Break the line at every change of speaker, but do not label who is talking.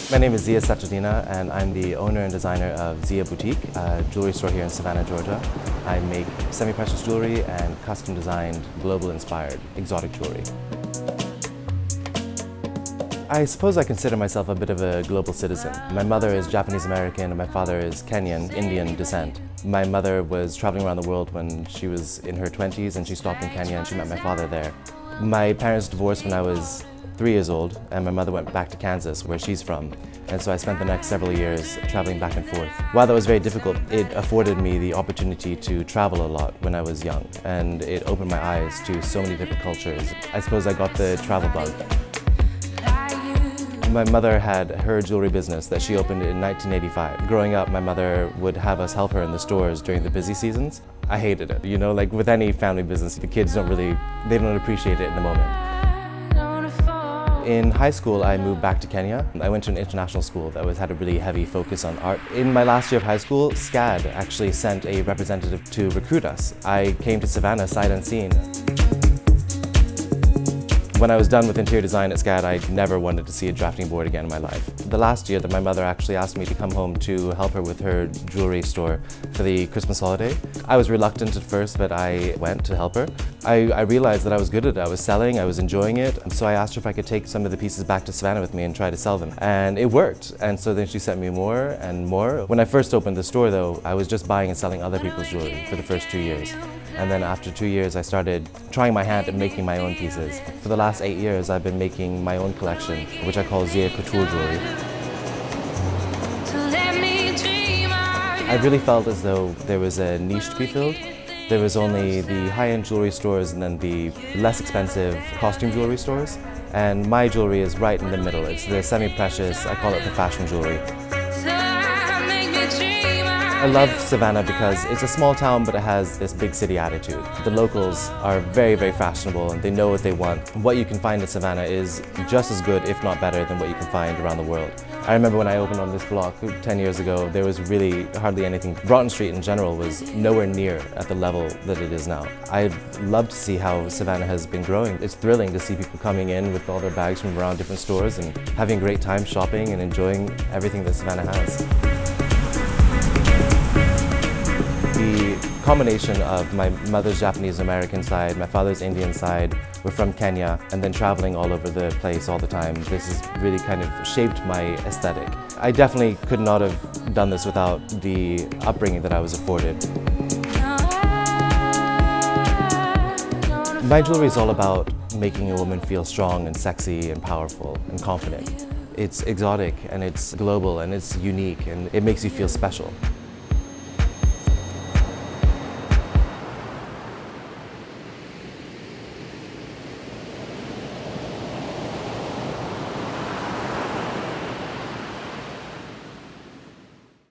My name is Zia Sachedina, and I'm the owner and designer of Zia Boutique, a jewelry store here in Savannah, Georgia. I make semi-precious jewelry and custom-designed, global-inspired, exotic jewelry. I suppose I consider myself a bit of a global citizen. My mother is Japanese-American and my father is Kenyan, Indian descent. My mother was traveling around the world when she was in her 20s and she stopped in Kenya and she met my father there. My parents divorced when I was 3 years old, and my mother went back to Kansas, where she's from. And so I spent the next several years traveling back and forth. While that was very difficult, it afforded me the opportunity to travel a lot when I was young, and it opened my eyes to so many different cultures. I suppose I got the travel bug. My mother had her jewelry business that she opened in 1985. Growing up, my mother would have us help her in the stores during the busy seasons. I hated it. You know, like with any family business, the kids don't appreciate it in the moment. In high school, I moved back to Kenya. I went to an international school that had a really heavy focus on art. In my last year of high school, SCAD actually sent a representative to recruit us. I came to Savannah sight unseen. When I was done with interior design at SCAD, I never wanted to see a drafting board again in my life. The last year that my mother actually asked me to come home to help her with her jewelry store for the Christmas holiday. I was reluctant at first, but I went to help her. I realized that I was good at it. I was selling, I was enjoying it, and so I asked her if I could take some of the pieces back to Savannah with me and try to sell them. And it worked, and so then she sent me more and more. When I first opened the store though, I was just buying and selling other people's jewelry for the first 2 years. And then after 2 years, I started trying my hand at making my own pieces. For the last 8 years, I've been making my own collection, which I call Zia Couture Jewelry. I really felt as though there was a niche to be filled. There was only the high-end jewelry stores and then the less expensive costume jewelry stores. And my jewelry is right in the middle. It's the semi-precious, I call it the fashion jewelry. I love Savannah because it's a small town, but it has this big city attitude. The locals are very, very fashionable and they know what they want. What you can find in Savannah is just as good, if not better, than what you can find around the world. I remember when I opened on this block 10 years ago, there was really hardly anything. Broughton Street in general was nowhere near at the level that it is now. I'd love to see how Savannah has been growing. It's thrilling to see people coming in with all their bags from around different stores and having a great time shopping and enjoying everything that Savannah has. The combination of my mother's Japanese-American side, my father's Indian side, we're from Kenya, and then traveling all over the place all the time, this has really kind of shaped my aesthetic. I definitely could not have done this without the upbringing that I was afforded. My jewelry is all about making a woman feel strong and sexy and powerful and confident. It's exotic and it's global and it's unique and it makes you feel special.